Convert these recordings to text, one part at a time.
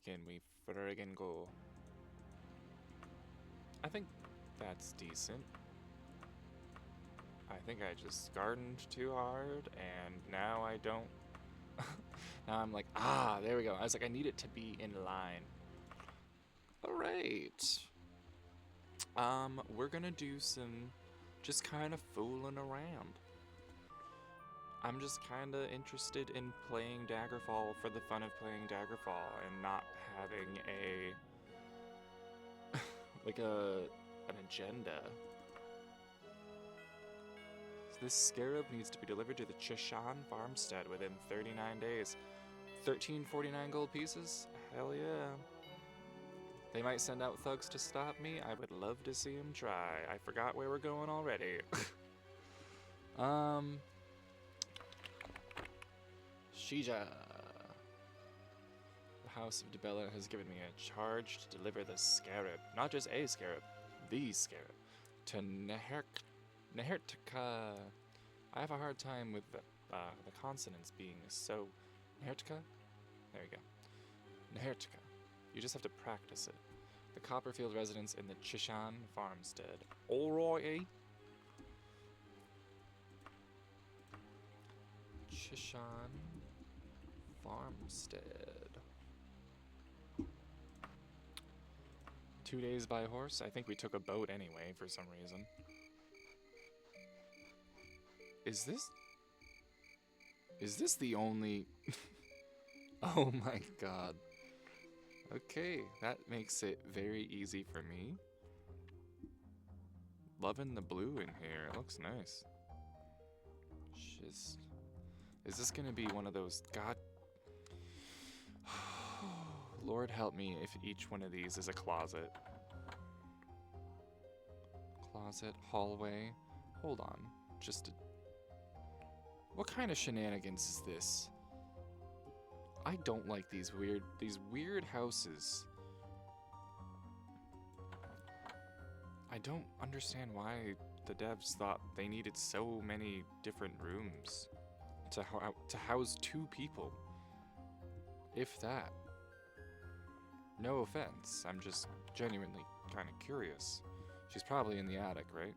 back in we friggin' go. I think that's decent. I think I just gardened too hard, and now I don't. Now I'm like, ah, there we go. I was like, I need it to be in line. All right. We're gonna do some just kind of fooling around. I'm just kind of interested in playing Daggerfall for the fun of playing Daggerfall and not having a like an agenda. So this scarab needs to be delivered to the Chishan farmstead within 39 days. 1349 gold pieces? Hell yeah. They might send out thugs to stop me. I would love to see them try. I forgot where we're going already. Shija. The House of Debella has given me a charge to deliver the scarab. Not just a scarab, the scarab. To Nehertica. I have a hard time with the consonants being so... Nehertica? There we go. Nehertica. You just have to practice it. The Copperfield residence in the Chishan farmstead. Alrighty. Chishan farmstead. 2 days by horse? I think we took a boat anyway for some reason. Is this the only... Oh my god. Okay, that makes it very easy for me. Loving the blue in here. It looks nice. Just... Is this gonna be one of those... God... Lord help me if each one of these is a closet. Closet, hallway... Hold on. Just a... What kind of shenanigans is this? I don't like these weird houses. I don't understand why the devs thought they needed so many different rooms to house 2 people. If that. No offense, I'm just genuinely kind of curious. She's probably in the attic, right?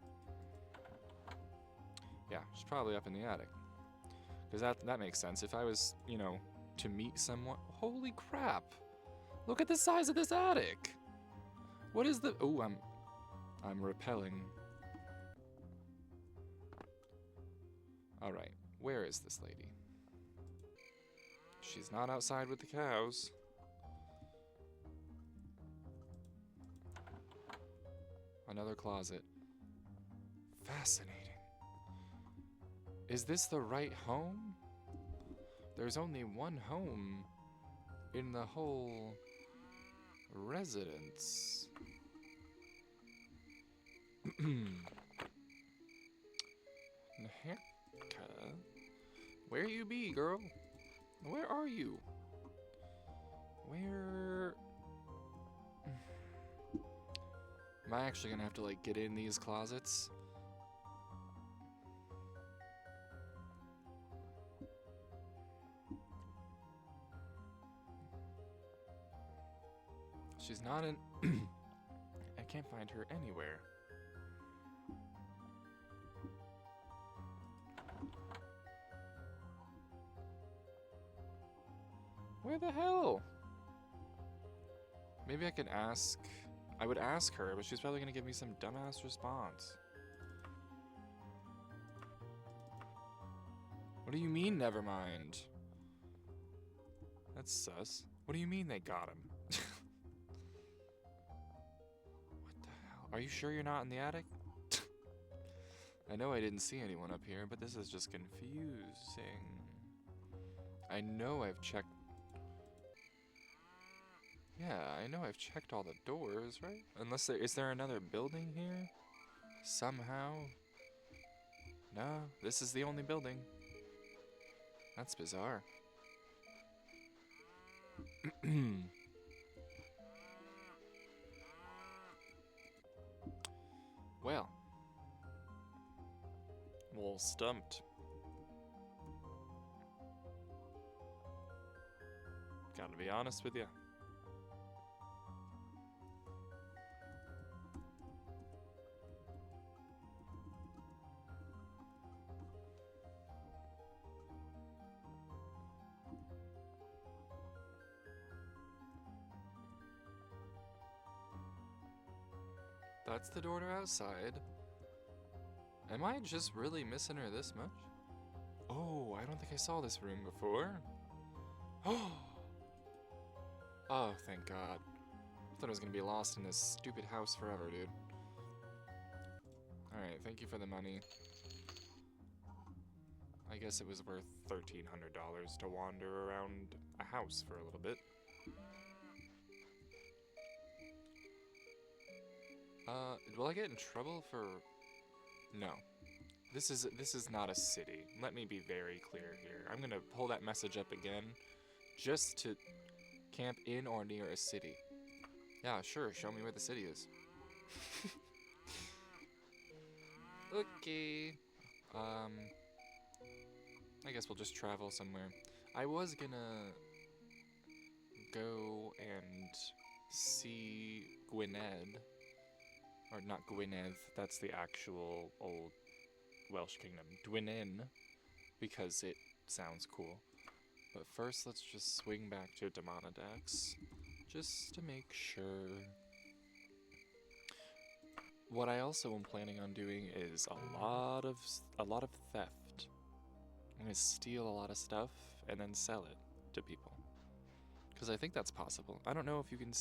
Yeah, she's probably up in the attic. Because that makes sense. If I was, you know, to meet someone... Holy crap! Look at the size of this attic! What is the... Oh, I'm repelling. Alright, where is this lady? She's not outside with the cows. Another closet. Fascinating. Is this the right home? There's only one home in the whole residence. Neherka? Where you be, girl? Where are you? Where... Am I actually gonna have to, like, get in these closets? She's not in... I can't find her anywhere. Where the hell? Maybe I can ask... I would ask her, but she's probably gonna give me some dumbass response. What do you mean, never mind? That's sus. What do you mean they got him? What the hell? Are you sure you're not in the attic? I know I didn't see anyone up here, but this is just confusing. I know I've checked... Yeah, I know I've checked all the doors, right? Unless there... Is there another building here? Somehow? No, this is the only building. That's bizarre. Well. I'm a little stumped. Gotta be honest with you. that's the door to outside. Am I just really missing her this much? Oh, I don't think I saw this room before. Oh, thank God. I thought I was gonna be lost in this stupid house forever, dude. Alright, thank you for the money. I guess it was worth $1,300 to wander around a house for a little bit. Will I get in trouble for... No. This is not a city. Let me be very clear here. I'm gonna pull that message up again, just to camp in or near a city. Yeah, sure, show me where the city is. Okay. I guess we'll just travel somewhere. I was gonna go and see Gwynedd. Or not Gwynedd, that's the actual old Welsh kingdom. Dwynenn, because it sounds cool. But first, let's just swing back to Damanadex, just to make sure. What I also am planning on doing is a lot of theft. I'm gonna steal a lot of stuff and then sell it to people, because I think that's possible. I don't know if you can.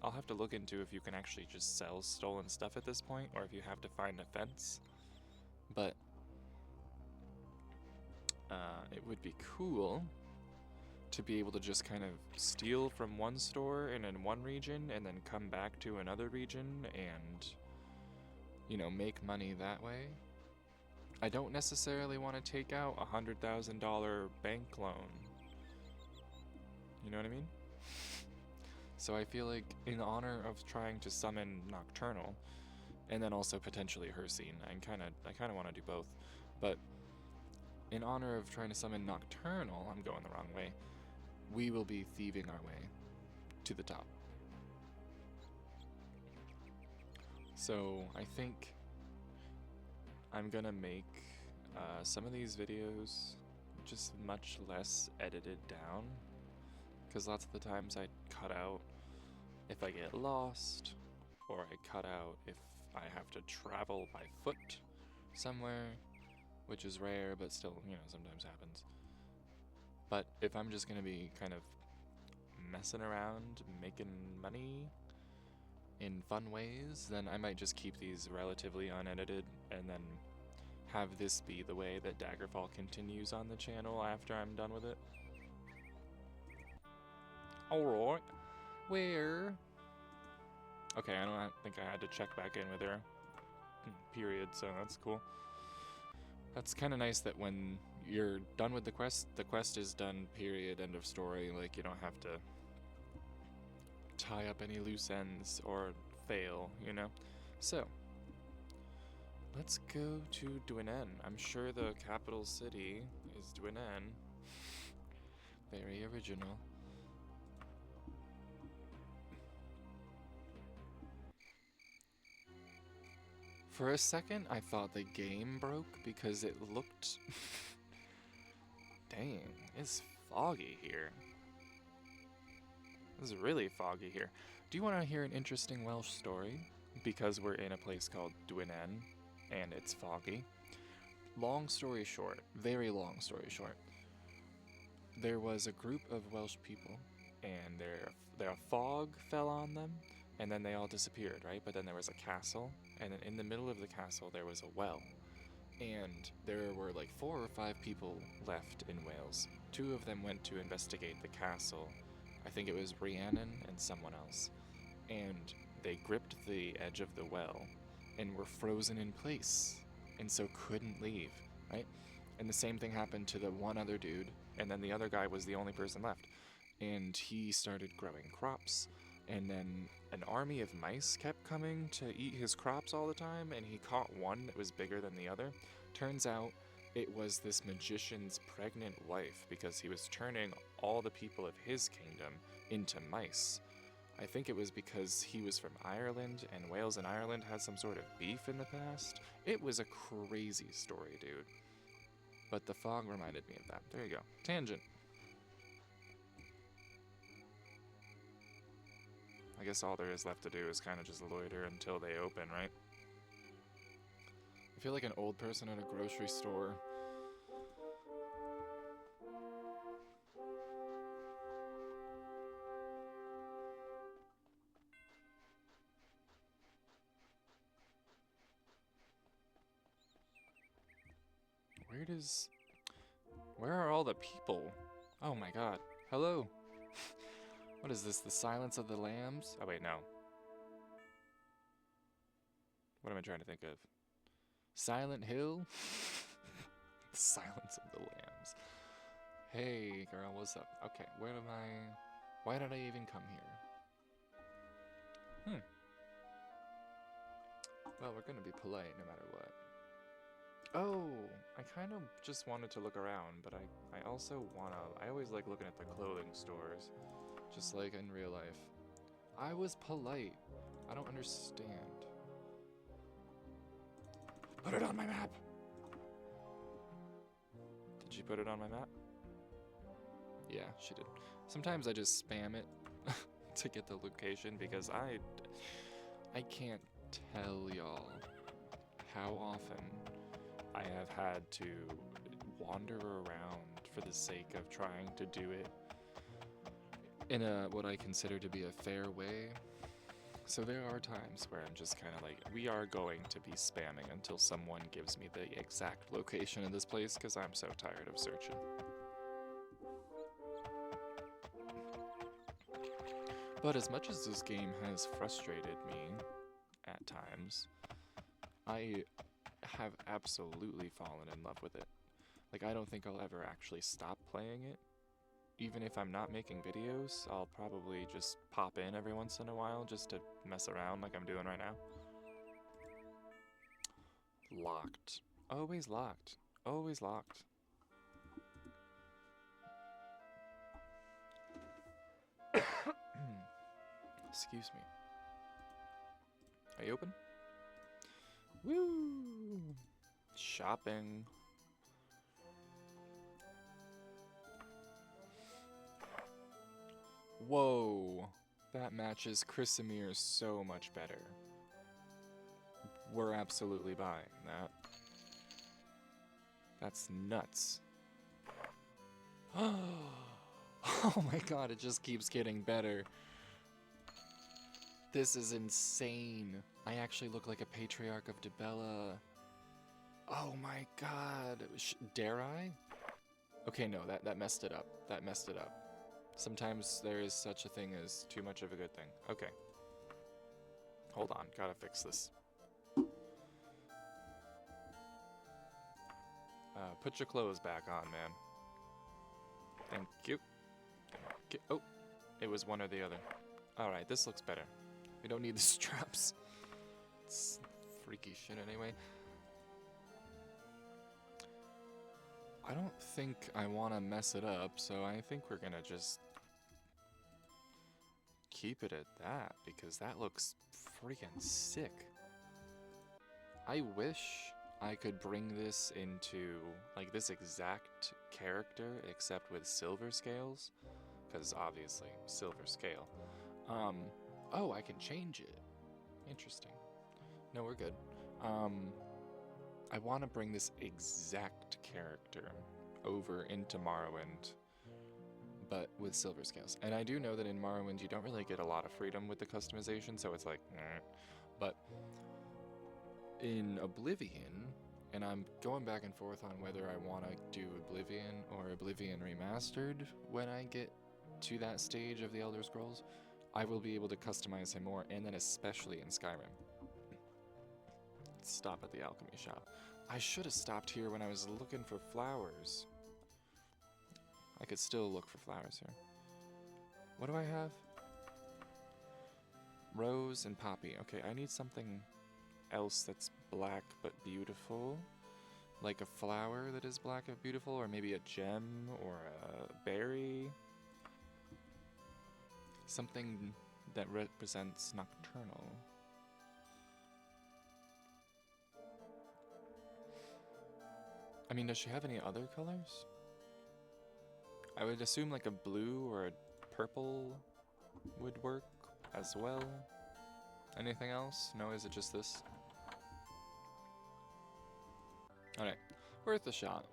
I'll have to look into if you can actually just sell stolen stuff at this point, or if you have to find a fence. But it would be cool to be able to just kind of steal from one store and in one region, and then come back to another region and, you know, make money that way. I don't necessarily want to take out a $100,000 bank loan. You know what I mean? So I feel like in honor of trying to summon Nocturnal, and then also potentially Hercene, I kind of want to do both, but in honor of trying to summon Nocturnal, I'm going the wrong way, we will be thieving our way to the top. So I think I'm gonna make some of these videos just much less edited down, because lots of the times I cut out if I get lost, or I cut out if I have to travel by foot somewhere, which is rare, but still, you know, sometimes happens. But if I'm just gonna be kind of messing around, making money in fun ways, then I might just keep these relatively unedited, and then have this be the way that Daggerfall continues on the channel after I'm done with it. Alright. Where? Okay, I don't think I had to check back in with her. Period, so that's cool. That's kind of nice that when you're done with the quest is done, period, end of story. Like, you don't have to tie up any loose ends or fail, you know? So, let's go to Dwynenn. I'm sure the capital city is Dwynenn. Very original. For a second, I thought the game broke because it looked... Dang, it's foggy here. It's really foggy here. Do you want to hear an interesting Welsh story? Because we're in a place called Dwynenn, and it's foggy. Long story short, very long story short, there was a group of Welsh people, and their fog fell on them, and then they all disappeared, right? But then there was a castle, and then in the middle of the castle there was a well. And there were like 4 or 5 people left in Wales. 2 of them went to investigate the castle. I think it was Rhiannon and someone else. And they gripped the edge of the well and were frozen in place, and so couldn't leave, right? And the same thing happened to the one other dude, and then the other guy was the only person left. And he started growing crops, and then an army of mice kept coming to eat his crops all the time, and he caught one that was bigger than the other. Turns out it was this magician's pregnant wife, because he was turning all the people of his kingdom into mice. I think it was because he was from Ireland, and Wales and Ireland had some sort of beef in the past. It was a crazy story, dude. But the fog reminded me of that. There you go. Tangent. I guess all there is left to do is kind of just loiter until they open, right? I feel like an old person at a grocery store. Where are all the people? Oh my god. Hello. What is this, the Silence of the Lambs? Oh wait, no. What am I trying to think of? Silent Hill? The Silence of the Lambs. Hey girl, what's up? Okay, where am I? Why did I even come here? Well, we're gonna be polite no matter what. Oh, I kind of just wanted to look around, but I also I always like looking at the clothing stores, just like in real life. I was polite. I don't understand. Put it on my map! Did she put it on my map? Yeah, she did. Sometimes I just spam it to get the location because I can't tell y'all how often I have had to wander around for the sake of trying to do it in what I consider to be a fair way. So there are times where I'm just kind of like, we are going to be spamming until someone gives me the exact location of this place because I'm so tired of searching. But as much as this game has frustrated me at times, I have absolutely fallen in love with it. Like, I don't think I'll ever actually stop playing it. Even if I'm not making videos, I'll probably just pop in every once in a while just to mess around like I'm doing right now. Locked. Always locked. Always locked. Excuse me. Are you open? Woo! Shopping. Whoa! That matches Chrysamir's so much better. We're absolutely buying that. That's nuts. Oh my god, it just keeps getting better. This is insane. I actually look like a patriarch of Dibella. Oh my god. Dare I? Okay, no, that messed it up. That messed it up. Sometimes there is such a thing as too much of a good thing. Okay. Hold on, gotta fix this. Put your clothes back on, man. Thank you. Oh, it was one or the other. Alright, this looks better. We don't need the straps. It's freaky shit anyway. I don't think I want to mess it up, so I think we're gonna just keep it at that, because that looks freaking sick. I wish I could bring this into, like, this exact character, except with silver scales, because obviously, silver scale. Oh, I can change it. Interesting. No, we're good. I want to bring this exact character over into Morrowind, but with silver scales. And I do know that in Morrowind you don't really get a lot of freedom with the customization, so it's like, but in Oblivion, and I'm going back and forth on whether I want to do Oblivion or Oblivion Remastered when I get to that stage of the Elder Scrolls, I will be able to customize him more, and then especially in Skyrim. Let's stop at the alchemy shop. I should have stopped here when I was looking for flowers. I could still look for flowers here. What do I have? Rose and poppy. Okay, I need something else that's black but beautiful. Like a flower that is black and beautiful, or maybe a gem or a berry. Something that represents nocturnal. I mean, does she have any other colors? I would assume like a blue or a purple would work. as well. Anything else? No, is it just this? Alright, worth a shot.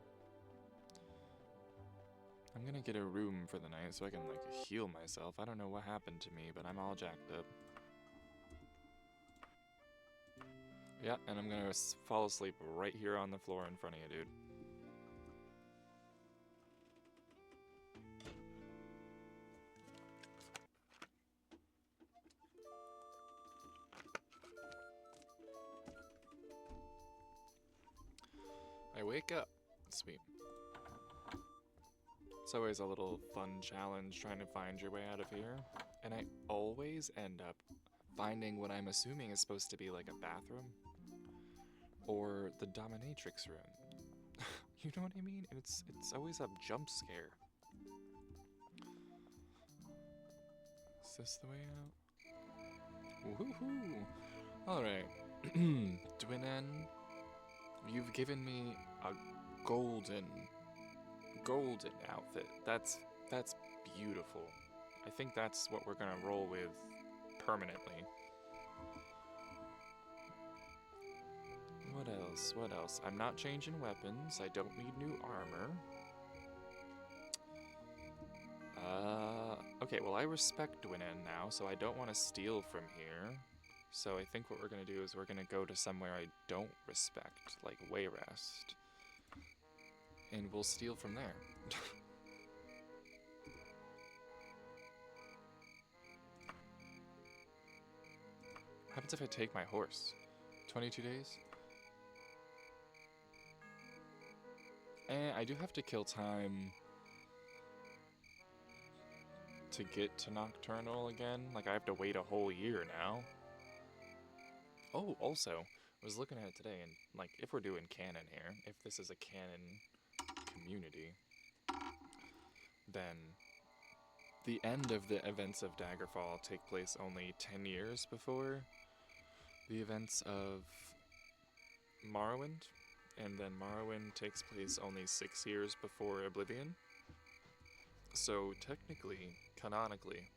I'm gonna get a room for the night so I can, like, heal myself. I don't know what happened to me, but I'm all jacked up. Yeah, and I'm gonna fall asleep right here on the floor in front of you, dude. I wake up. Sweet. It's always a little fun challenge trying to find your way out of here. And I always end up finding what I'm assuming is supposed to be like a bathroom. Or the dominatrix room. You know what I mean? And it's always a jump scare. Is this the way out? Woohoo! Alright. Dwinnen, you've given me a golden outfit. That's beautiful. I think that's what we're gonna roll with permanently. What else? What else? I'm not changing weapons. I don't need new armor. Okay, well I respect Dwinnen now, so I don't want to steal from here. So I think what we're gonna do is we're gonna go to somewhere I don't respect, like Wayrest. And we'll steal from there. What happens if I take my horse? 22 days? And I do have to kill time to get to Nocturnal again. Like, I have to wait a whole year now. Oh, also, I was looking at it today, and, like, if we're doing canon here, if this is a canon community, then the end of the events of Daggerfall take place only 10 years before the events of Morrowind, and then Morrowind takes place only 6 years before Oblivion. So technically, canonically,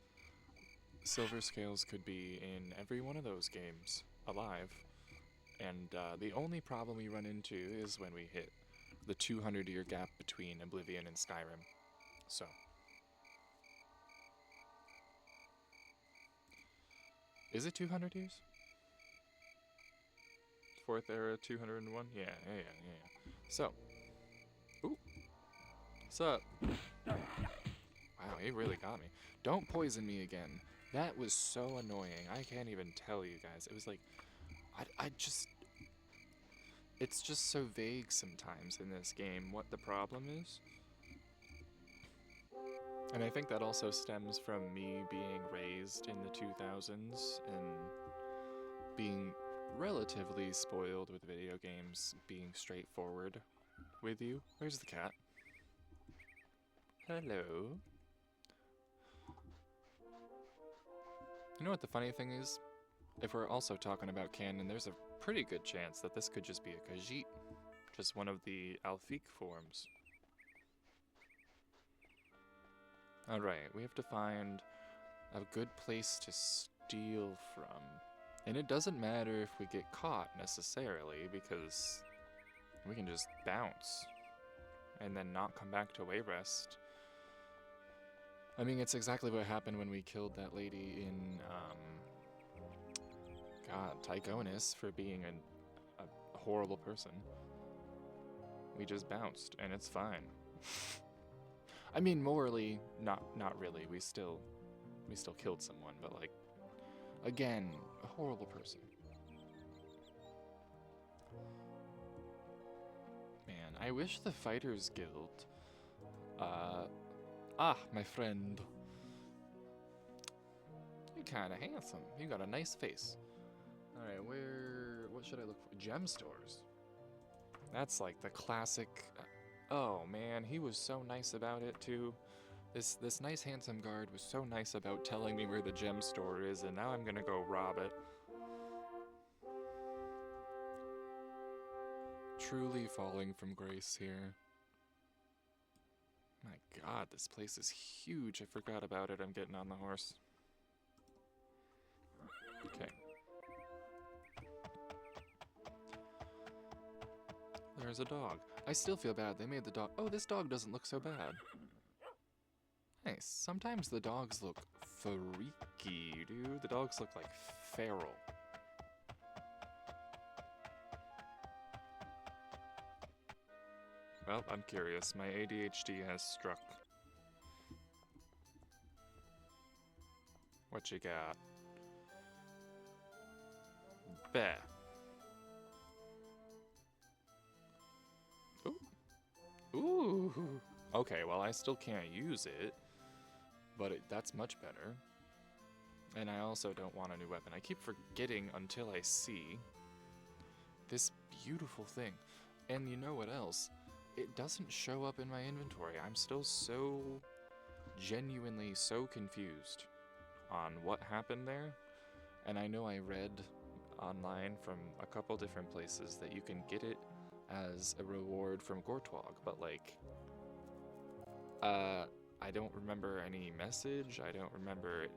Silver Scales could be in every one of those games alive, and the only problem we run into is when we hit the 200-year gap between Oblivion and Skyrim. So is it 200 years? Fourth era, 201? Yeah. So, ooh, what's up? Wow, he really got me. Don't poison me again. That was so annoying. I can't even tell you guys. It was like, I just, it's just so vague sometimes in this game what the problem is. And I think that also stems from me being raised in the 2000s and being relatively spoiled with video games being straightforward with you. Where's the cat? Hello. You know what the funny thing is? If we're also talking about canon, there's a pretty good chance that this could just be a Khajiit. Just one of the Alfiq forms. Alright, we have to find a good place to steal from. And it doesn't matter if we get caught, necessarily, because we can just bounce. And then not come back to Wayrest. I mean, it's exactly what happened when we killed that lady in, Tychonis for being a horrible person. We just bounced, and it's fine. I mean, morally, not really. We still killed someone, but like, again, a horrible person. Man, I wish the Fighters Guild. My friend. You're kinda handsome. You got a nice face. Alright, what should I look for? Gem stores. That's like the classic. Oh man, he was so nice about it too. This nice handsome guard was so nice about telling me where the gem store is, and now I'm gonna go rob it. Truly falling from grace here. My god, this place is huge. I forgot about it. I'm getting on the horse. There's a dog. I still feel bad. They made the dog. Oh, this dog doesn't look so bad. Nice. Sometimes the dogs look freaky, dude. The dogs look like feral. Well, I'm curious. My ADHD has struck. What you got? Bah. Ooh. Ooh. Okay, well, I still can't use it, but that's much better. And I also don't want a new weapon. I keep forgetting until I see this beautiful thing. And you know what else? It doesn't show up in my inventory. I'm still so genuinely so confused on what happened there. And I know I read online from a couple different places that you can get it as a reward from Gortwog, but like, I don't remember any message. I don't remember it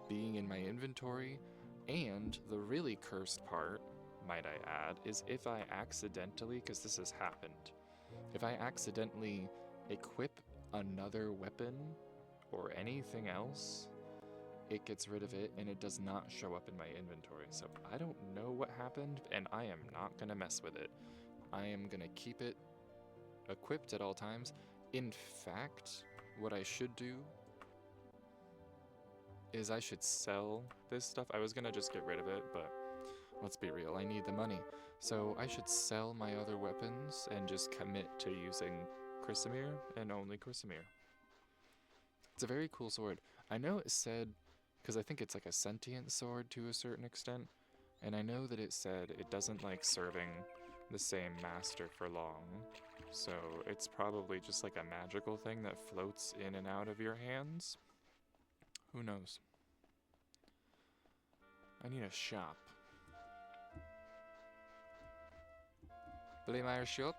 being in my inventory. And the really cursed part, might I add, is if I accidentally, because this has happened, if I accidentally equip another weapon or anything else, it gets rid of it and it does not show up in my inventory. So I don't know what happened, and I am not gonna mess with it. I am gonna keep it equipped at all times. In fact, what I should do is I should sell this stuff. I was gonna just get rid of it, but let's be real, I need the money. So I should sell my other weapons and just commit to using Chrysamere and only Chrysamere. It's a very cool sword. I know it said, because I think it's like a sentient sword to a certain extent, and I know that it said it doesn't like serving the same master for long. So it's probably just like a magical thing that floats in and out of your hands. Who knows? I need a shop. Bleymire shop.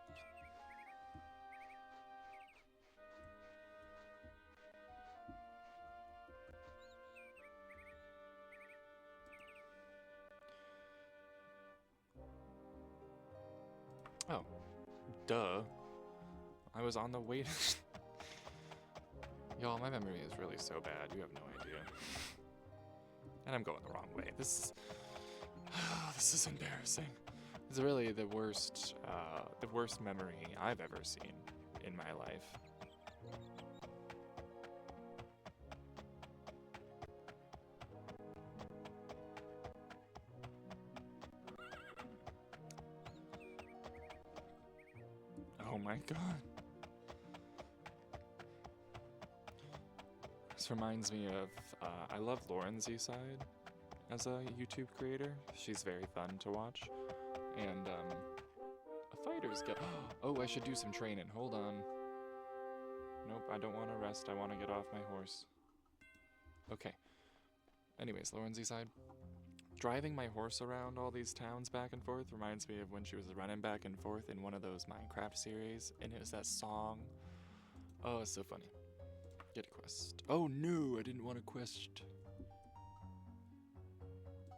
Oh, duh. I was on the way to... Y'all, my memory is really so bad, you have no idea. And I'm going the wrong way. This is embarrassing. It's really the worst memory I've ever seen in my life. Oh my god. This reminds me of, I love Lauren Z-Side as a YouTube creator. She's very fun to watch. And, a fighter's guild. Oh, I should do some training. Hold on. Nope, I don't want to rest. I want to get off my horse. Okay. Anyways, Lauren Z-Side. Driving my horse around all these towns back and forth reminds me of when she was running back and forth in one of those Minecraft series, and it was that song. Oh, it's so funny. Get a quest. Oh no, I didn't want a quest.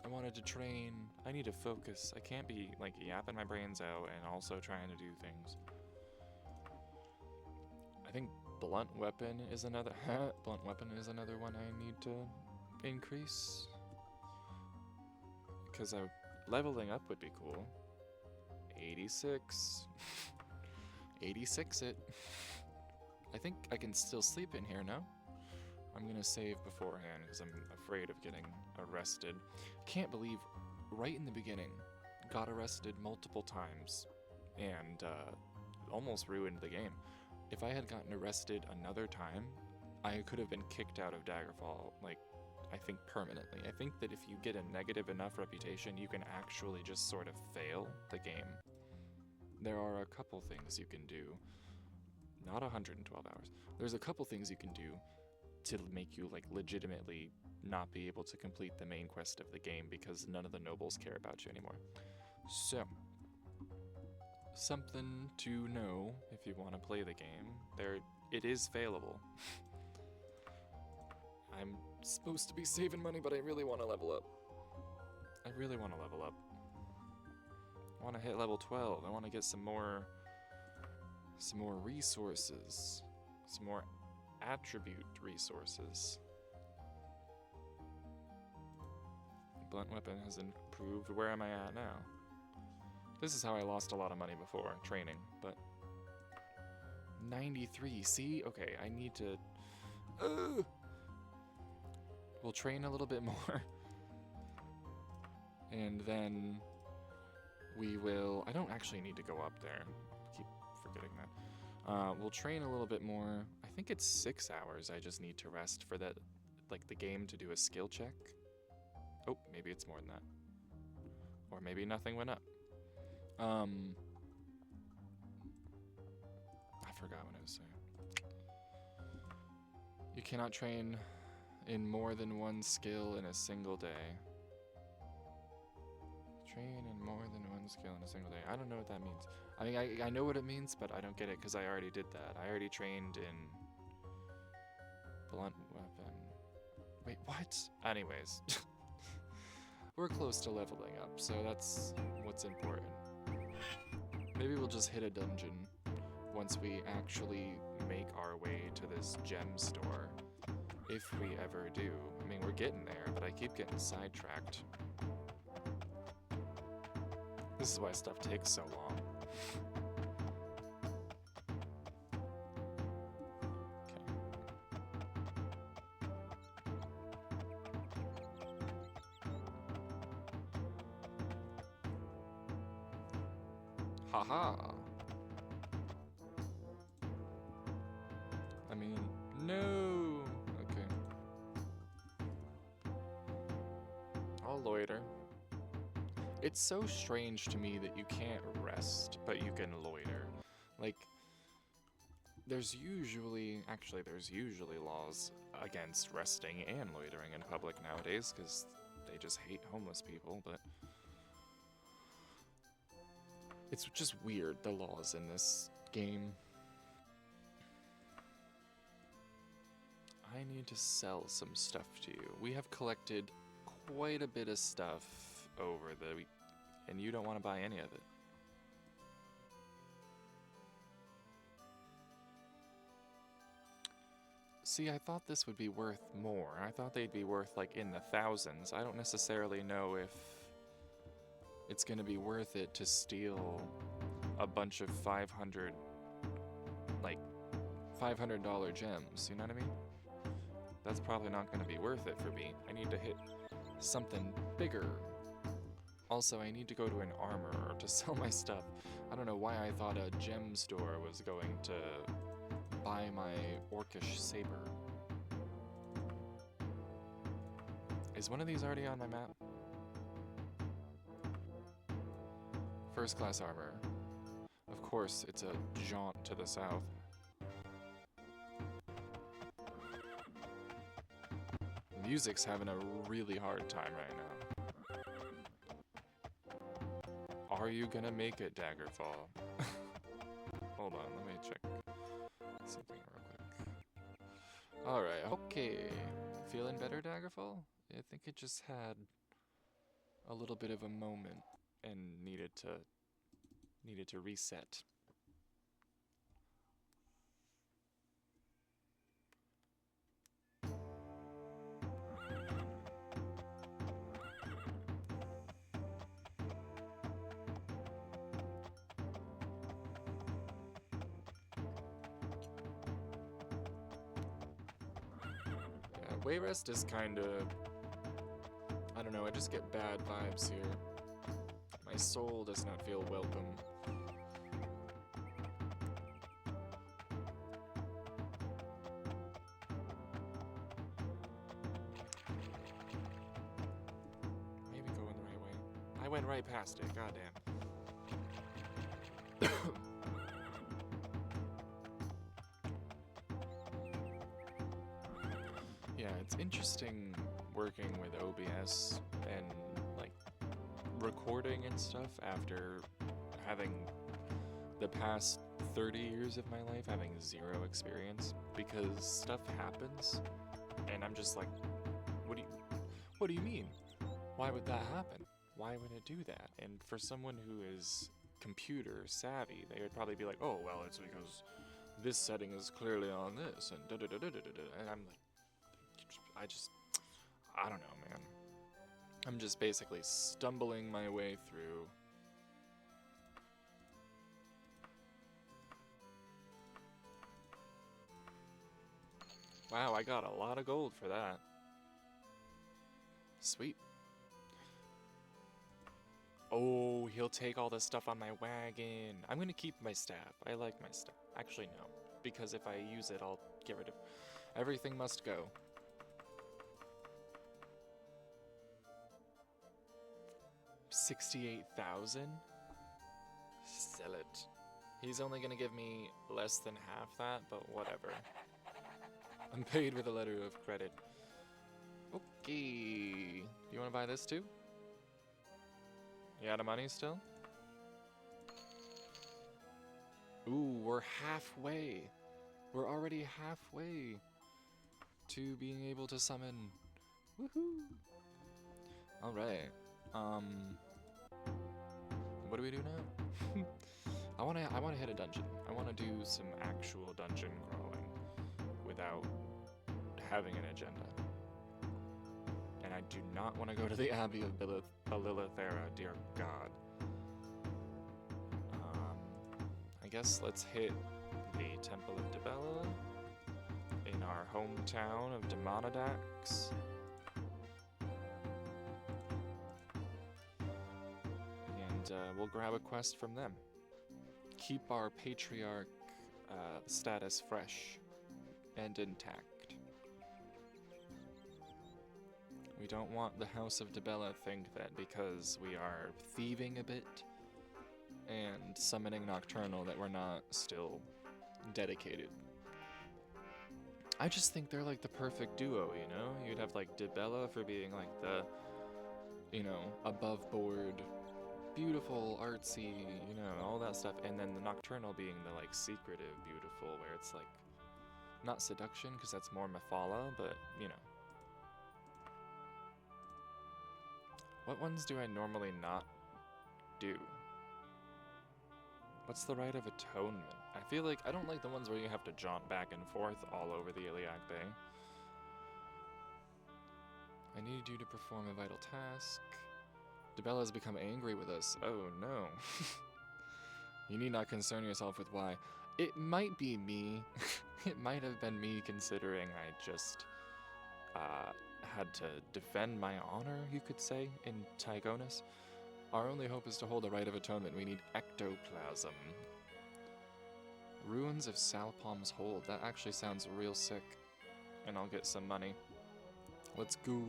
I wanted to train. I need to focus. I can't be like yapping my brains out and also trying to do things. I think blunt weapon is another blunt weapon is another one I need to increase. Because leveling up would be cool. 86. 86 it. I think I can still sleep in here, no? I'm gonna save beforehand because I'm afraid of getting arrested. Can't believe right in the beginning, got arrested multiple times and almost ruined the game. If I had gotten arrested another time, I could have been kicked out of Daggerfall, like, I think permanently. I think that if you get a negative enough reputation, you can actually just sort of fail the game. There are a couple things you can do. Not 112 hours. There's a couple things you can do to make you like legitimately not be able to complete the main quest of the game because none of the nobles care about you anymore. So, something to know if you want to play the game. It is failable. I'm supposed to be saving money, but I really want to level up. I really want to level up. I want to hit level 12. I want to get some more resources, some more attribute resources. Blunt weapon has improved. Where am I at now? This is how I lost a lot of money before, training, but 93, see? Okay, I need to... We'll train a little bit more. And then we will... I don't actually need to go up there. I keep forgetting that. We'll train a little bit more. I think it's 6 hours I just need to rest for that, like the game to do a skill check. Oh, maybe it's more than that. Or maybe nothing went up. I forgot what I was saying. You cannot train in more than one skill in a single day. Train in more than one skill in a single day. I don't know what that means. I mean, I know what it means, but I don't get it because I already did that. I already trained in blunt weapon. Wait, what? Anyways. We're close to leveling up, so that's what's important. Maybe we'll just hit a dungeon once we actually make our way to this gem store. If we ever do. I mean, we're getting there, but I keep getting sidetracked. This is why stuff takes so long. Haha. I mean, no. Okay. I'll loiter. It's so strange to me that you can't rest, but you can loiter. Like, there's usually laws against resting and loitering in public nowadays, because they just hate homeless people, but it's just weird, the laws in this game. I need to sell some stuff to you. We have collected quite a bit of stuff over the week, and you don't want to buy any of it. See, I thought this would be worth more. I thought they'd be worth like in the thousands. I don't necessarily know if it's gonna be worth it to steal a bunch of $500 gems, you know what I mean? That's probably not gonna be worth it for me. I need to hit something bigger. Also, I need to go to an armorer to sell my stuff. I don't know why I thought a gem store was going to buy my orcish saber. Is one of these already on my map? First class armor. Of course, it's a jaunt to the south. Music's having a really hard time right now. Are you gonna make it, Daggerfall? Hold on, let me check something real quick. Alright, okay. Feeling better, Daggerfall? I think it just had a little bit of a moment and needed to reset. Wayrest is kinda... I don't know, I just get bad vibes here. My soul does not feel welcome. Maybe going the right way. I went right past it, goddamn. Yeah, it's interesting working with OBS and like recording and stuff after having the past 30 years of my life having zero experience, because stuff happens and I'm just like, what do you mean? Why would that happen? why would it do that? And for someone who is computer savvy, they would probably be like, oh, well, it's because this setting is clearly on this, and da-da-da-da-da-da-da. And I'm like, I don't know, man. I'm just basically stumbling my way through. Wow, I got a lot of gold for that. Sweet. Oh, he'll take all the stuff on my wagon. I'm gonna keep my staff. I like my staff. Actually, no. Because if I use it, I'll get rid of... Everything must go. $68,000? Sell it. He's only gonna give me less than half that, but whatever. I'm paid with a letter of credit. Okay. Do you want to buy this too? You out of money still? Ooh, we're halfway. We're already halfway to being able to summon. Woohoo! Alright. What do we do now? I wanna hit a dungeon. I wanna do some actual dungeon crawling without having an agenda. And I do not want to go to the Abbey of Lilithera, dear God. I guess let's hit the Temple of Dibella in our hometown of Demonodax. And we'll grab a quest from them. Keep our patriarch status fresh and intact. We don't want the House of Dibella think that because we are thieving a bit and summoning Nocturnal that we're not still dedicated. I just think they're like the perfect duo, you know? You'd have like Dibella for being like the, you know, above board, beautiful, artsy, you know, all that stuff. And then the Nocturnal being the like secretive, beautiful, where it's like, not seduction, because that's more Mephala, but, you know. What ones do I normally not do? What's the Rite of Atonement? I feel like I don't like the ones where you have to jaunt back and forth all over the Iliac Bay. I need you to perform a vital task. Dibella has become angry with us. Oh no. You need not concern yourself with why. It might be me. It might have been me considering I just had to defend my honor, you could say, in Tygonus. Our only hope is to hold a Rite of Atonement. We need ectoplasm. Ruins of Salpom's Hold. That actually sounds real sick. And I'll get some money. Let's go.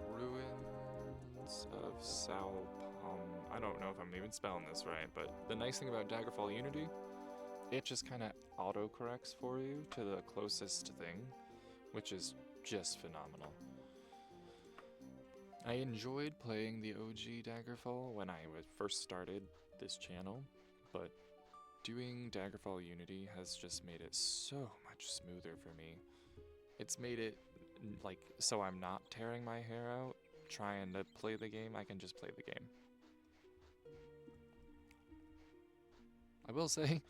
Ruins of Salpom. I don't know if I'm even spelling this right, but the nice thing about Daggerfall Unity, it just kind of auto-corrects for you to the closest thing, which is just phenomenal. I enjoyed playing the OG Daggerfall when I first started this channel, but doing Daggerfall Unity has just made it so much smoother for me. It's made it, like, so I'm not tearing my hair out trying to play the game. I can just play the game. I will say,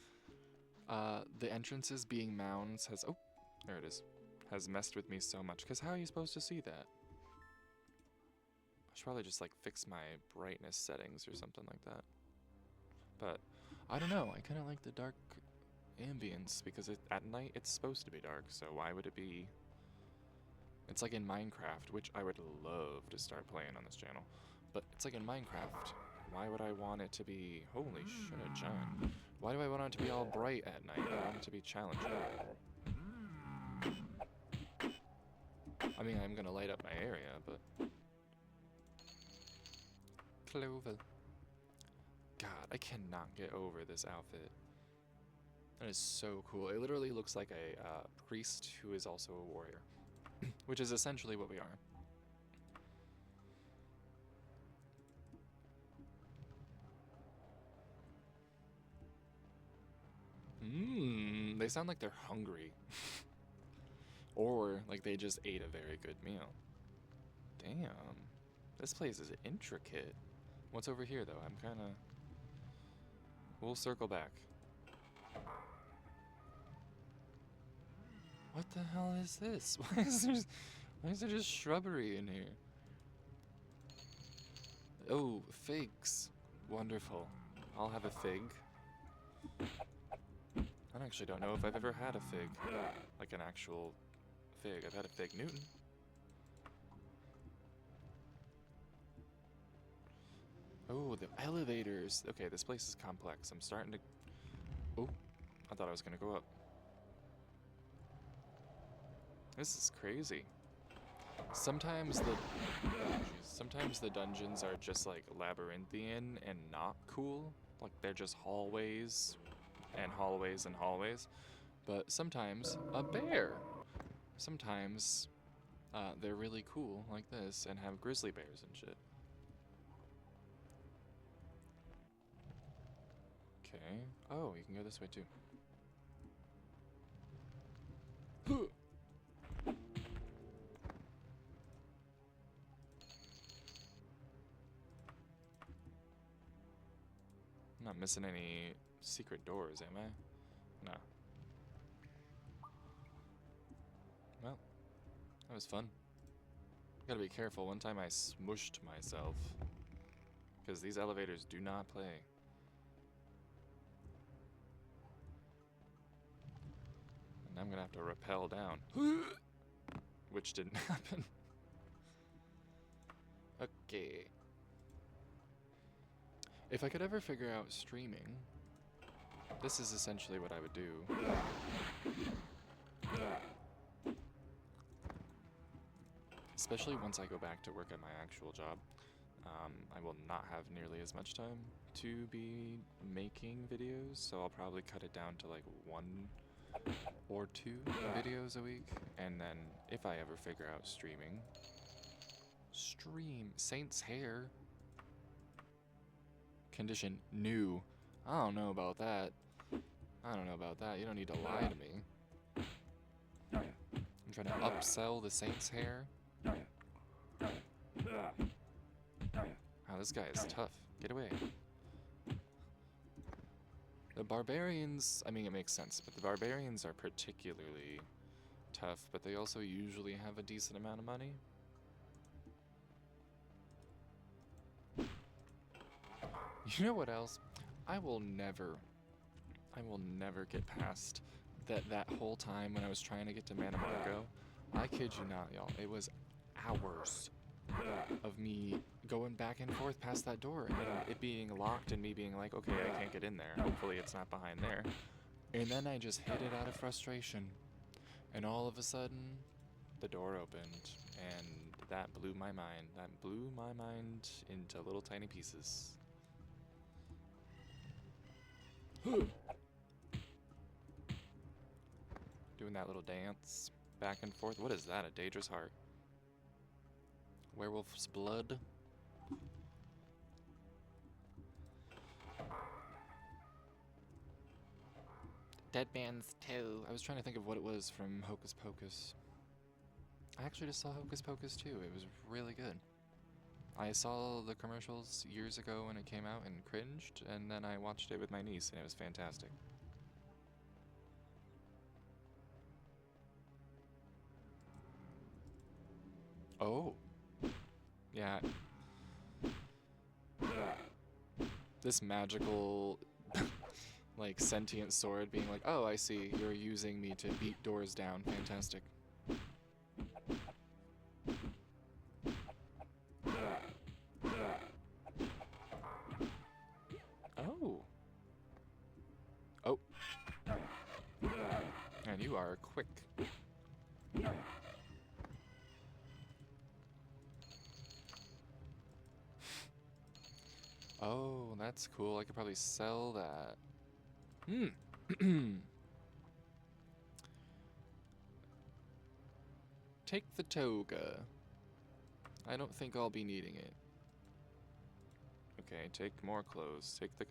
the entrances being mounds has... Oh, there it is. Has messed with me so much. Because how are you supposed to see that? I should probably just, like, fix my brightness settings or something like that. But, I don't know. I kind of like the dark ambience. Because at night, it's supposed to be dark. So why would it be... It's like in Minecraft, which I would love to start playing on this channel. But it's like in Minecraft. Why would I want it to be... Holy shit, John. Why do I want it to be all bright at night? I want it to be challenging. I mean, I'm gonna light up my area, but... Clover. God, I cannot get over this outfit. That is so cool. It literally looks like a priest who is also a warrior. Which is essentially what we are. They sound like they're hungry. Or or like they just ate a very good meal. Damn. This place is intricate. What's over here, though? I'm kind of... We'll circle back. What the hell is this? Why is there just shrubbery in here? Oh, figs. Wonderful. I'll have a fig. I actually don't know if I've ever had a fig. Like an actual fig. I've had a fig Newton. Oh, the elevators. Okay, this place is complex. I'm starting to... Oh, I thought I was going to go up. This is crazy. Sometimes the dungeons are just like labyrinthian and not cool. Like they're just hallways and hallways and hallways. But sometimes a bear. Sometimes they're really cool like this and have grizzly bears and shit. Okay. Oh, you can go this way too. I'm not missing any secret doors, am I? No. Well, that was fun. Gotta be careful. One time I smushed myself. Because these elevators do not play. And I'm gonna have to rappel down. Which didn't happen. Okay. If I could ever figure out streaming, this is essentially what I would do. Especially once I go back to work at my actual job. I will not have nearly as much time to be making videos, so I'll probably cut it down to like 1 or 2 videos a week. And then if I ever figure out streaming, Saint's hair. Condition new. I don't know about that. I don't know about that. You don't need to lie to me. I'm trying to upsell the Saint's hair. Wow, this guy is tough. Get away. The barbarians, I mean, it makes sense, but the barbarians are particularly tough, but they also usually have a decent amount of money. You know what else? I will never get past that whole time when I was trying to get to Manamargo. I kid you not, y'all. It was hours of me going back and forth past that door and it being locked and me being like, okay, I can't get in there. Hopefully it's not behind there. And then I just hit it out of frustration. And all of a sudden, the door opened and that blew my mind. That blew my mind into little tiny pieces. Doing that little dance back and forth. What is that? A Daedra's heart. Werewolf's blood. Dead Man's Toe. I was trying to think of what it was from Hocus Pocus. I actually just saw Hocus Pocus 2. It was really good. I saw the commercials years ago when it came out and cringed, and then I watched it with my niece and it was fantastic. Oh. Yeah. This magical, like, sentient sword being like, oh, I see, you're using me to beat doors down. Fantastic. Oh. Oh. And you are quick. Oh, that's cool. I could probably sell that. Take the toga. I don't think I'll be needing it. Okay, take more clothes. Take the...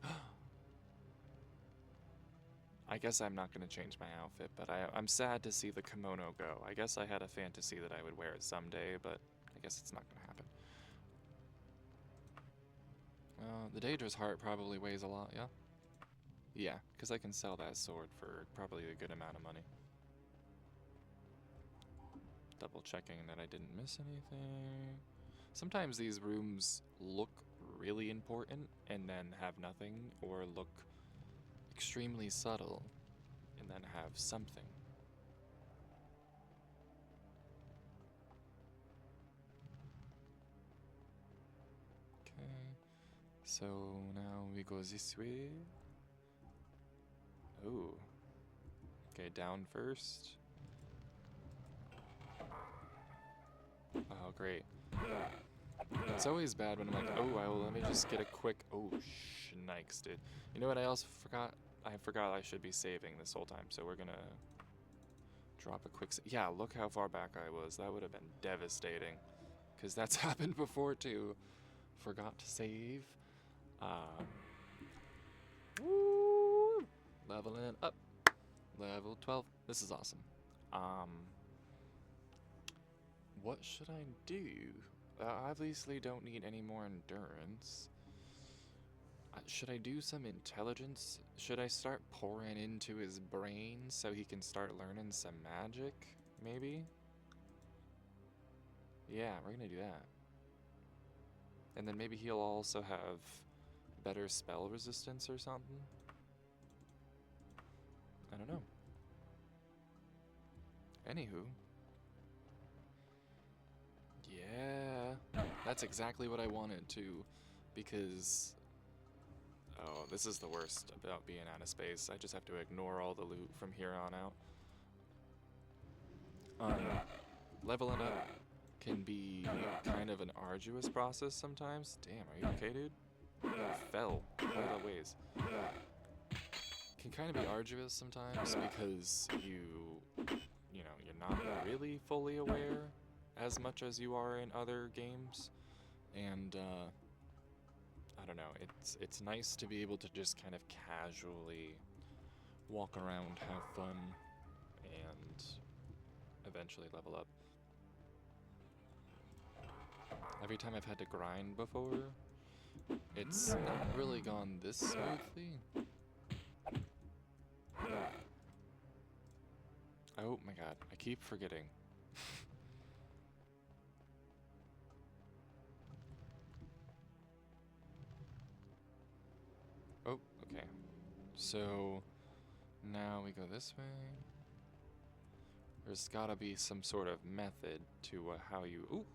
I guess I'm not going to change my outfit, but I'm sad to see the kimono go. I guess I had a fantasy that I would wear it someday, but I guess it's not going to happen. The Daedra's heart probably weighs a lot, yeah? Yeah, because I can sell that sword for probably a good amount of money. Double checking that I didn't miss anything. Sometimes these rooms look really important and then have nothing, or look extremely subtle and then have something. Okay, so now we go this way. Oh, okay, down first. Oh, great. It's always bad when I'm like, oh, well, let me just get a quick, oh, shnikes, dude. You know what I also forgot? I forgot I should be saving this whole time, so we're gonna drop a quick yeah, look how far back I was. That would have been devastating, because that's happened before, too. Forgot to save. Woo! Leveling up. Level 12. This is awesome. What should I do? I obviously don't need any more endurance. Should I do some intelligence? Should I start pouring into his brain so he can start learning some magic? Maybe? Yeah, we're gonna do that. And then maybe he'll also have better spell resistance or something? I don't know. Anywho. Yeah, that's exactly what I wanted to, because... Oh, this is the worst about being out of space. I just have to ignore all the loot from here on out. Leveling up can be kind of an arduous process sometimes. Damn, are you okay, dude? You fell quite a ways. Can kind of be arduous sometimes because you know, you're not really fully aware as much as you are in other games, and I don't know, it's nice to be able to just kind of casually walk around, have fun, and eventually level up. Every time I've had to grind before, it's not really gone this smoothly. Oh my god, I keep forgetting. Oh, okay. So, now we go this way. There's gotta be some sort of method to how you... Ooh!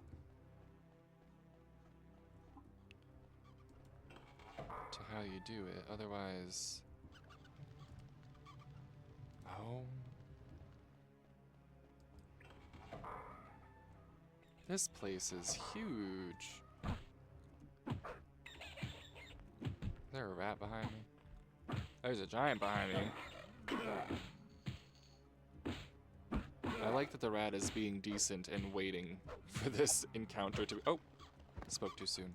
To how you do it, otherwise... Oh... This place is huge. Is there a rat behind me? There's a giant behind me. I like that the rat is being decent and waiting for this encounter to... Oh! Spoke too soon.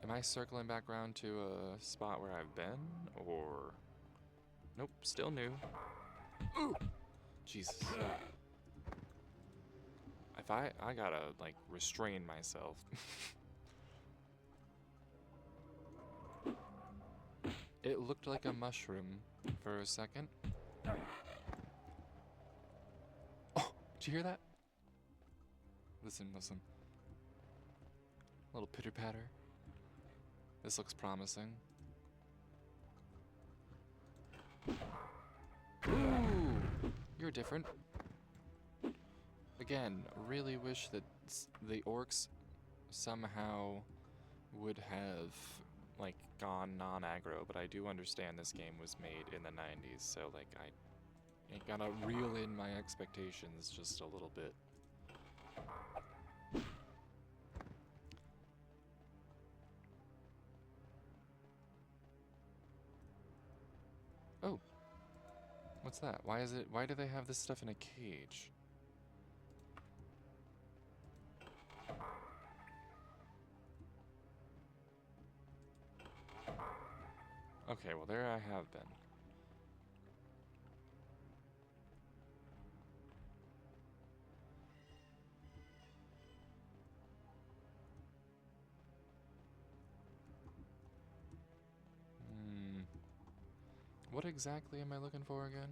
Am I circling back around to a spot where I've been, or... Nope, still new. Ooh! Jesus. If I gotta, like, restrain myself. It looked like a mushroom for a second. Oh, did you hear that? Listen, listen. Little pitter-patter. This looks promising. Ooh! You're different. Again, really wish that the orcs somehow would have, like, gone non-aggro, but I do understand this game was made in the 90s, so, like, I gotta reel in my expectations just a little bit. Oh. What's that? Why do they have this stuff in a cage? Okay, well there I have been. What exactly am I looking for again?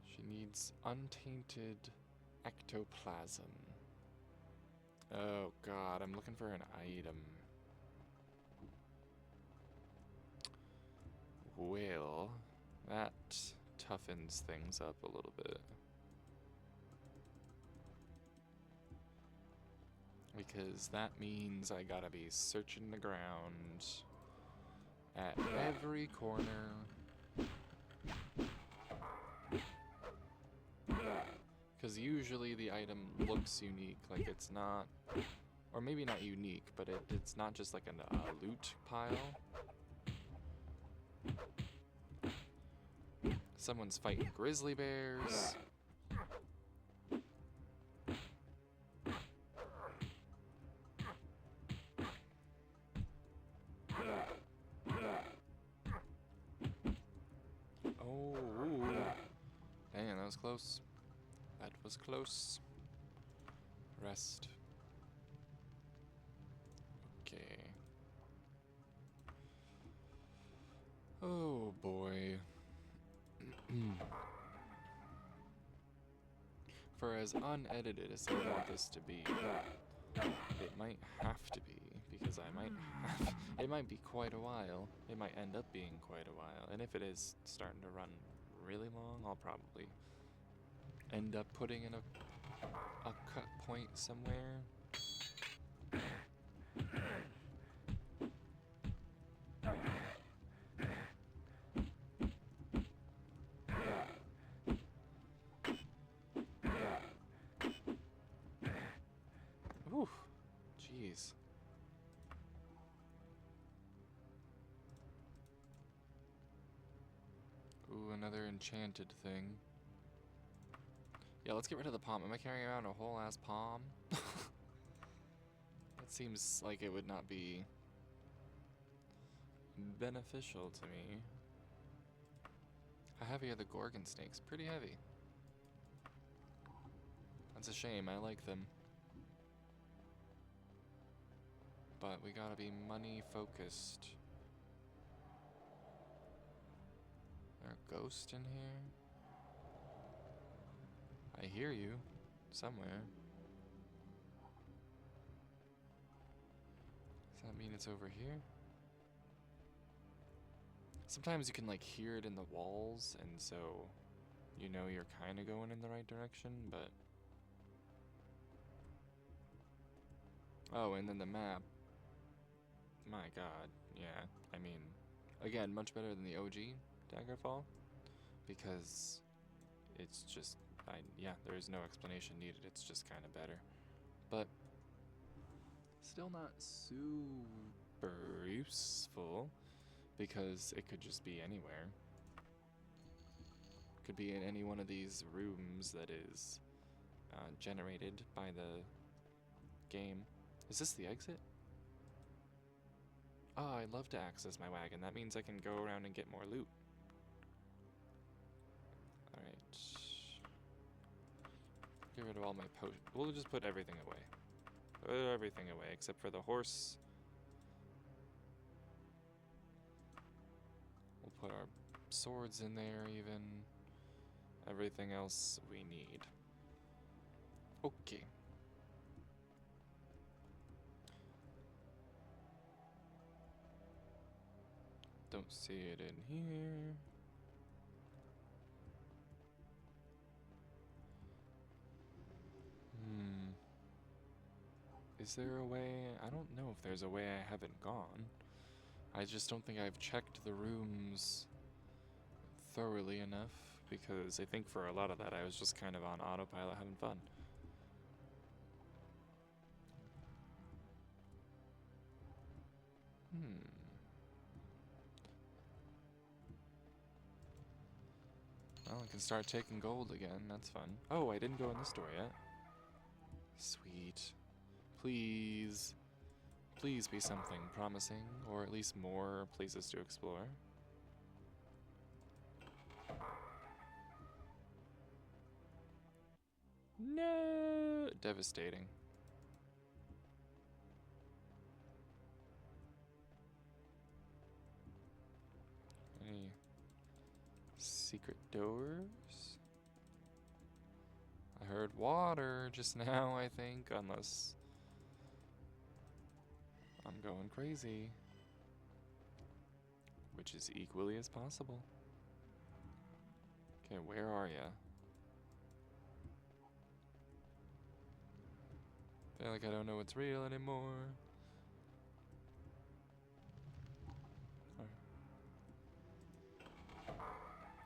She needs untainted ectoplasm. Oh god, I'm looking for an item. Well, that toughens things up a little bit. Because that means I gotta be searching the ground at every corner. Because usually the item looks unique, like it's not, or maybe not unique, but it's not just like a loot pile. Someone's fighting grizzly bears. Oh, dang, that was close. That was close. Rest. Okay. Oh boy. For as unedited as I want this to be, it might have to be, because I might have, it might be quite a while. It might end up being quite a while. And if it is starting to run really long, I'll probably end up putting in a cut point somewhere. Ooh, jeez. Ooh, another enchanted thing. Yeah, let's get rid of the palm. Am I carrying around a whole ass palm? That seems like it would not be beneficial to me. How heavy are the Gorgon snakes? Pretty heavy. That's a shame, I like them. But we gotta be money focused. Is there a ghost in here? I hear you. Somewhere. Does that mean it's over here? Sometimes you can like hear it in the walls, and so you know you're kind of going in the right direction, but... Oh, and then the map. My god, yeah. I mean, again, much better than the OG Daggerfall, because it's just, yeah, there is no explanation needed, it's just kind of better. But still not super useful, because it could just be anywhere. Could be in any one of these rooms that is generated by the game. Is this the exit? Oh, I'd love to access my wagon. That means I can go around and get more loot. Alright. Get rid of all my potions. We'll just put everything away. Put everything away, except for the horse. We'll put our swords in there, even. Everything else we need. Okay. Don't see it in here. Is there a way? I don't know if there's a way I haven't gone. I just don't think I've checked the rooms thoroughly enough, because I think for a lot of that I was just kind of on autopilot having fun. Well, I can start taking gold again, that's fun. Oh, I didn't go in this door yet. Sweet. Please. Please be something promising, or at least more places to explore. No! Devastating. Any secret doors? I heard water just now, I think, unless I'm going crazy. Which is equally as possible. Okay, where are ya? Feel like I don't know what's real anymore.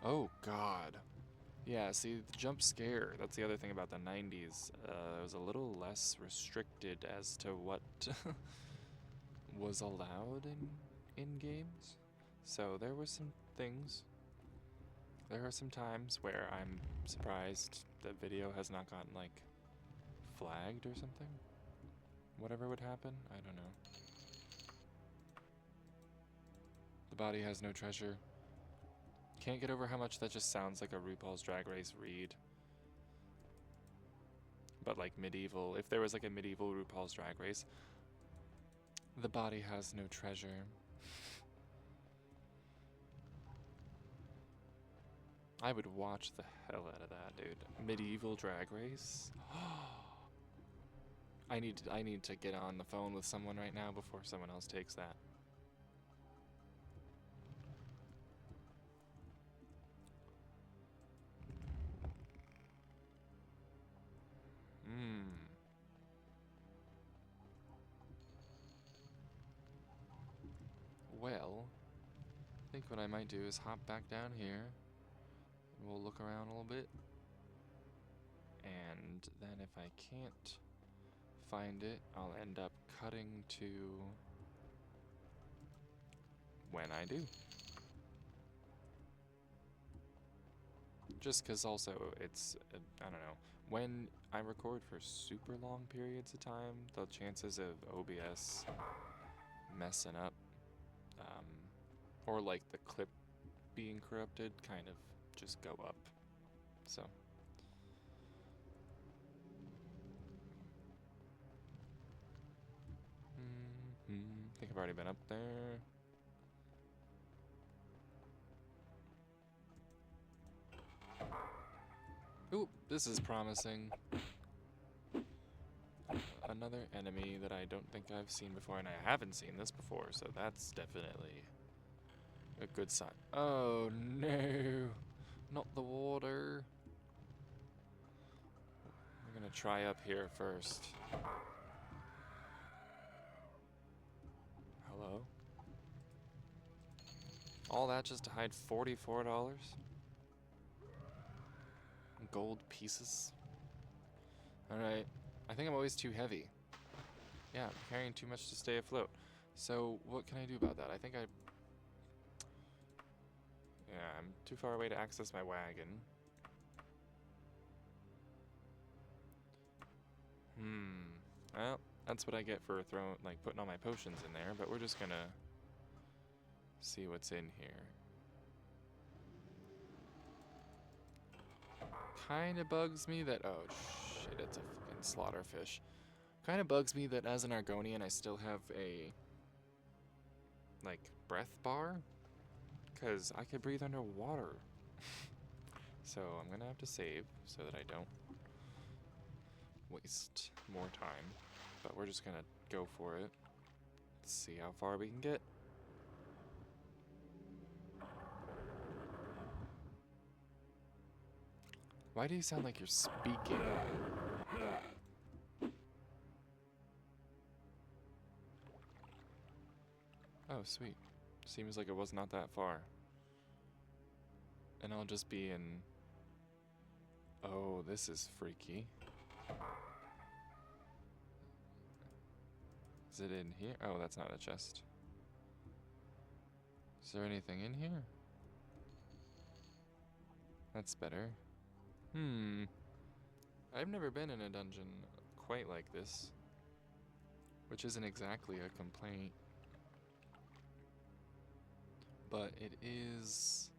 Oh God. Yeah, see, the jump scare, that's the other thing about the 90s. It was a little less restricted as to what was allowed in games. So there were some things. There are some times where I'm surprised the video has not gotten, like, flagged or something. Whatever would happen, I don't know. The body has no treasure. Can't get over how much that just sounds like a RuPaul's Drag Race read. But like medieval, if there was like a medieval RuPaul's Drag Race, the body has no treasure. I would watch the hell out of that, dude. Medieval Drag Race? I need to get on the phone with someone right now before someone else takes that. Well, I think what I might do is hop back down here. And we'll look around a little bit. And then if I can't find it, I'll end up cutting to when I do. Just because also it's, I don't know, when I record for super long periods of time, the chances of OBS messing up, or like the clip being corrupted kind of just go up. So. I think I've already been up there. Ooh, this is promising. Another enemy that I don't think I've seen before, and I haven't seen this before, so that's definitely a good sign. Oh no, not the water. We're gonna try up here first. Hello? All that just to hide $44? Gold pieces? Alright. I think I'm always too heavy. Yeah, I'm carrying too much to stay afloat. So, what can I do about that? I think yeah, I'm too far away to access my wagon. Well, that's what I get for putting all my potions in there, but we're just gonna see what's in here. Kinda bugs me that, oh shit, it's a fucking slaughterfish. Kinda bugs me that as an Argonian I still have a, like, breath bar, because I could breathe underwater. So I'm gonna have to save so that I don't waste more time, but we're just gonna go for it. Let's see how far we can get. Why do you sound like you're speaking? Oh, sweet. Seems like it was not that far. And I'll just be in... Oh, this is freaky. Is it in here? Oh, that's not a chest. Is there anything in here? That's better. I've never been in a dungeon quite like this. which isn't exactly a complaint, but it is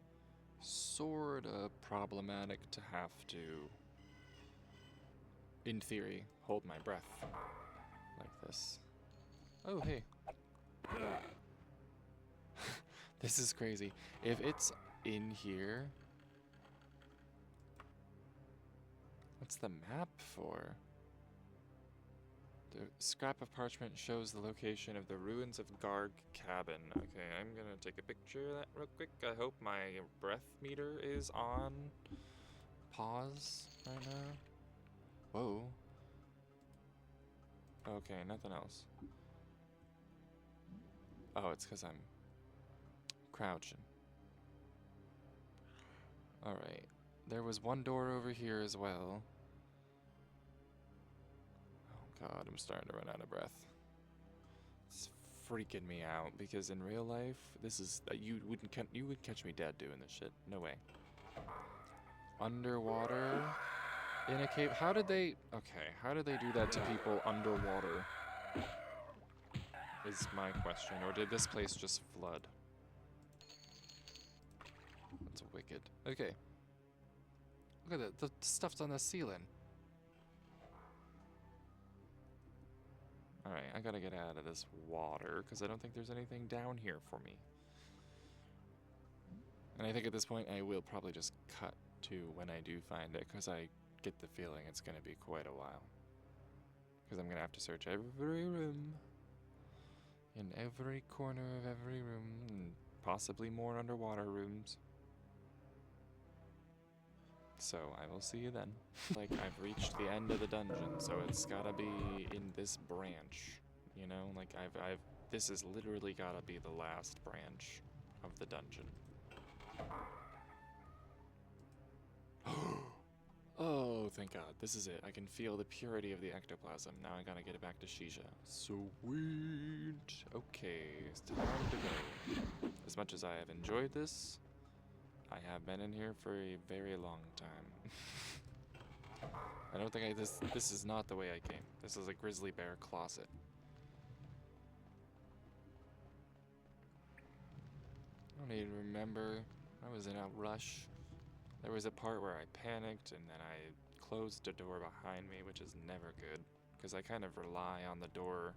sorta problematic to have to, in theory, hold my breath like this. Oh, hey. This is crazy. If it's in here, what's the map for? The scrap of parchment shows the location of the ruins of Garg Cabin. Okay, I'm gonna take a picture of that real quick. I hope my breath meter is on pause right now. Whoa. Okay, nothing else. Oh, it's because I'm crouching. Alright. There was one door over here as well. Oh god, I'm starting to run out of breath. It's freaking me out because in real life, this is you would catch me dead doing this shit. No way. Underwater in a cave. How did they do that to people underwater? Is my question. Or did this place just flood? That's wicked. Okay. Look at that. The stuff's on the ceiling. Alright, I gotta get out of this water, because I don't think there's anything down here for me. And I think at this point I will probably just cut to when I do find it, because I get the feeling it's gonna be quite a while. Because I'm gonna have to search every room. In every corner of every room, and possibly more underwater rooms. So, I will see you then. Like, I've reached the end of the dungeon, so it's gotta be in this branch. You know, like, this has literally gotta be the last branch of the dungeon. Oh, thank God. This is it. I can feel the purity of the ectoplasm. Now I gotta get it back to Shisha. Sweet. Okay, it's time to go. As much as I have enjoyed this, I have been in here for a very long time. I don't think this is not the way I came. This is a grizzly bear closet. I don't even remember. I was in a rush. There was a part where I panicked and then I closed the door behind me, which is never good, because I kind of rely on the door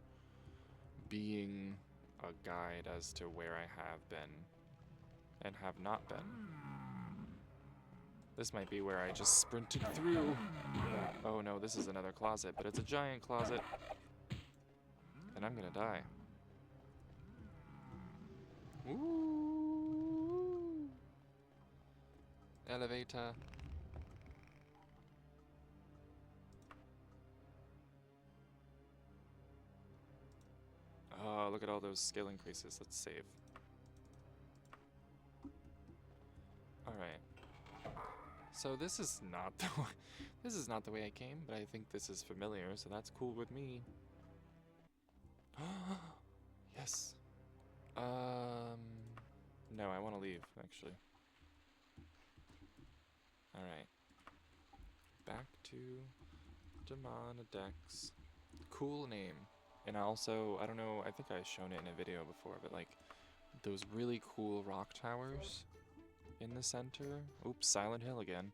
being a guide as to where I have been and have not been. This might be where I just sprinted through. Oh no, this is another closet, but it's a giant closet. And I'm gonna die. Ooh. Elevator. Oh, look at all those skill increases. Let's save. Alright. So this is not the way, this is not the way I came, but I think this is familiar, so that's cool with me. Yes. No, I want to leave, actually. Alright. Back to Demonodex. Cool name. And also, I don't know, I think I've shown it in a video before, but like, those really cool rock towers in the center. Oops, Silent Hill again.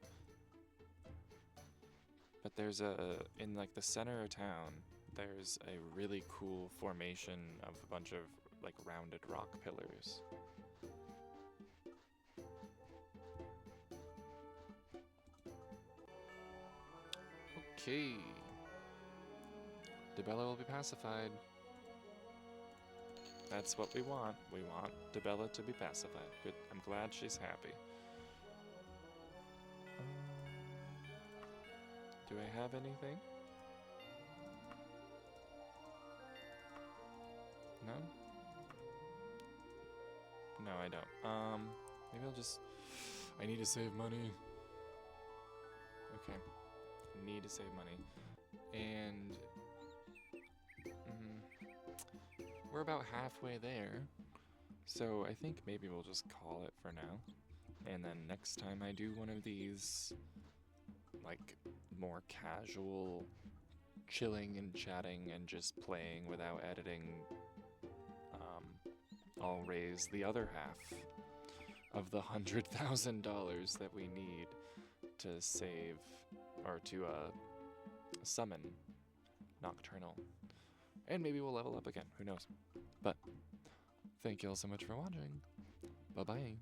But there's in like the center of town, there's a really cool formation of a bunch of like rounded rock pillars. Okay. Debella will be pacified. That's what we want. We want Debella to be pacified. Good. I'm glad she's happy. Do I have anything? No? No, I don't. Maybe I'll just... I need to save money. Okay. Need to save money. And... we're about halfway there. So I think maybe we'll just call it for now. And then next time I do one of these, like, more casual chilling and chatting and just playing without editing, I'll raise the other half of the $100,000 that we need to save, or to summon Nocturnal. And maybe we'll level up again, who knows. But thank you all so much for watching. Bye-bye.